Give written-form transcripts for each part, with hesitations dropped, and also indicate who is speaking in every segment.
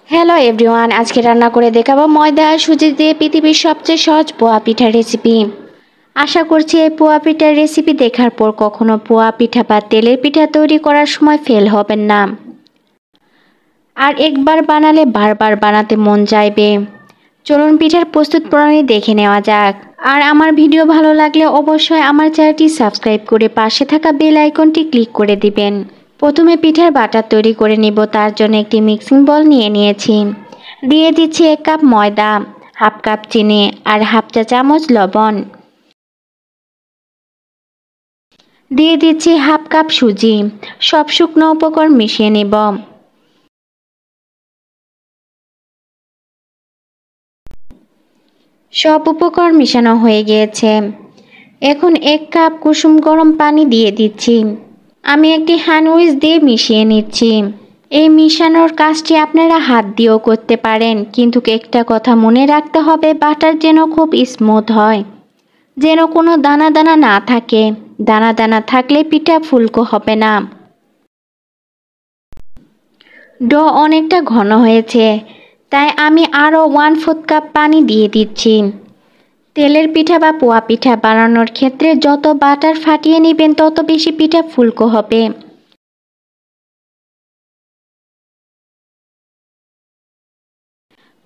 Speaker 1: Hello everyone, আজকে রান্না করে দেখাবো ময়দা আর সুজি দিয়ে পৃথিবীর সবচেয়ে সহজ পোয়া পিঠা রেসিপি। আশা করছি এই পোয়া পিঠার রেসিপি দেখার পর কখনো পোয়া পিঠা বা তেলের পিঠা তৈরি করার সময় ফেল হবেন না, আর একবার বানালে বারবার বানাতে মন চাইবে। চলুন পিঠার প্রস্তুত প্রণালী দেখে নেওয়া যাক। আর আমার ভিডিও ভালো লাগলে অবশ্যই আমার চ্যানেলটি সাবস্ক্রাইব করে পাশে থাকা বেল আইকনটি ক্লিক করে দিবেন। প্রথমে পিঠার বাটার তৈরি করে নিব। তার জন্য একটি মিক্সিং বল নিয়ে নিয়েছি। দিয়ে দিচ্ছি 1 কাপ ময়দা, হাফ কাপ চিনি আর হাফ চা চামচ লবণ। দিয়ে দিচ্ছি হাফ কাপ সুজি। সব শুকনো উপকরণ মিশিয়ে নিব। সব উপকরণ মিশানো হয়ে গিয়েছে। এখন 1 কাপ কুসুম গরম পানি দিয়ে দিচ্ছি। আমি একটি হ্যান্ড উইস্ক দিয়ে মিশিয়ে নিচ্ছি। এই মিশানোর কাজটি আপনারা হাত দিয়েও করতে পারেন, কিন্তু একটা কথা মনে রাখতে হবে, বাটার যেন খুব স্মুথ হয়, যেন কোনো দানা দানা না থাকে। দানা দানা থাকলে পিঠা ফুলকো হবে না। ডো অনেকটা ঘন হয়েছে, তাই আমি আরও 1/4 কাপ পানি দিয়ে দিচ্ছি। তেলের পিঠা বা পোয়া পিঠা বানানোর ক্ষেত্রে যত বাটার ফাটিয়ে নেবেন তত বেশি পিঠা ফুলকো হবে।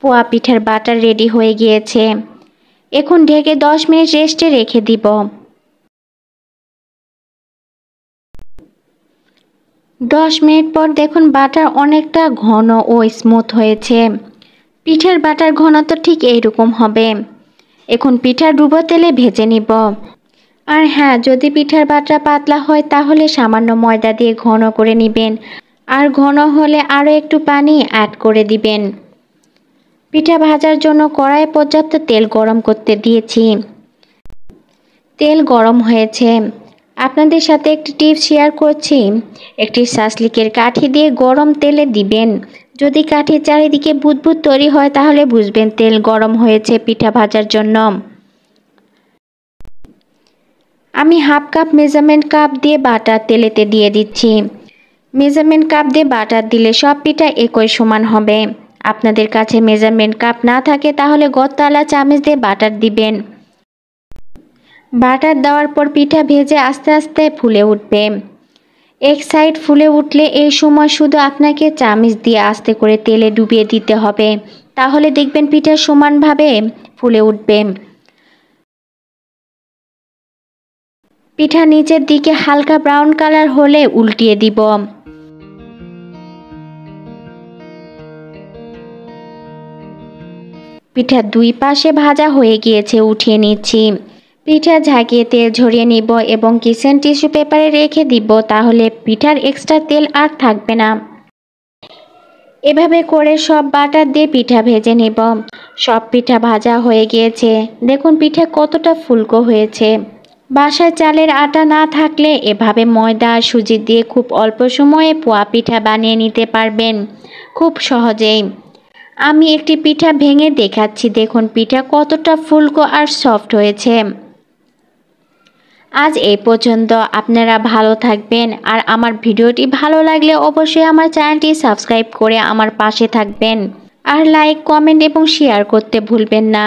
Speaker 1: পোয়া পিঠার বাটার রেডি হয়ে গিয়েছে। এখন ঢেকে 10 মিনিট রেস্টে রেখে দিব। 10 মিনিট পর দেখুন বাটার অনেকটা ঘন ও স্মুথ হয়েছে। পিঠার বাটার ঘনত্ব ঠিক এইরকম হবে। এখন পিঠা ডুবো তেলে ভেজে নিব। আর হ্যাঁ, যদি পিঠার বাটা পাতলা হয় তাহলে সামান্য ময়দা দিয়ে ঘন করে নেবেন, আর ঘন হলে আরও একটু পানি অ্যাড করে দিবেন। পিঠা ভাজার জন্য কড়াইয়ে পর্যাপ্ত তেল গরম করতে দিয়েছি। তেল গরম হয়েছে। আপনাদের সাথে একটি টিপস শেয়ার করছি। একটি সাসলিকের কাঠি দিয়ে গরম তেলে দিবেন। যদি কাঠির চারিদিকে বুদবুদ তৈরি হয় তাহলে বুঝবেন তেল গরম হয়েছে পিঠা ভাজার জন্য। আমি হাফ কাপ মেজারমেন্ট কাপ দিয়ে বাটার তেলেতে দিয়ে দিচ্ছি। মেজারমেন্ট কাপ দিয়ে বাটার দিলে সব পিঠা একই সমান হবে। আপনাদের কাছে মেজারমেন্ট কাপ না থাকে তাহলে গতলা চামচ দিয়ে বাটার দিবেন। বাটার দেওয়ার পর পিঠা ভেজে আস্তে আস্তে ফুলে উঠবে। এক সাইড ফুলে উঠলে এই সময় শুধু আপনাকে চামচ দিয়ে আস্তে করে তেলে ডুবিয়ে দিতে হবে, তাহলে দেখবেন পিঠা সমানভাবে ফুলে উঠবে। পিঠা নিচের দিকে হালকা ব্রাউন কালার হলে উল্টিয়ে দিব। পিঠা 2 পাশে ভাজা হয়ে গিয়েছে, উঠিয়ে নিচ্ছি। পিঠা ঝাঁকিয়ে তেল ঝরিয়ে নিব এবং কিচেন টিস্যু পেপারে রেখে দিব, তাহলে পিঠার এক্সট্রা তেল আর থাকবে না। এভাবে করে সব বাটার দিয়ে পিঠা ভেজে নেব। সব পিঠা ভাজা হয়ে গিয়েছে। দেখুন পিঠা কতটা ফুলকো হয়েছে। বাসায় চালের আটা না থাকলে এভাবে ময়দা আর সুজি দিয়ে খুব অল্প সময়ে পোয়া পিঠা বানিয়ে নিতে পারবেন, খুব সহজেই। আমি একটি পিঠা ভেঙে দেখাচ্ছি। দেখুন পিঠা কতটা ফুলকো আর সফট হয়েছে। আজ এই পর্যন্ত। আপনারা ভালো থাকবেন, আর আমার ভিডিওটি ভালো লাগলে অবশ্যই আমার চ্যানেলটি সাবস্ক্রাইব করে আমার পাশে থাকবেন, আর লাইক, কমেন্ট এবং শেয়ার করতে ভুলবেন না।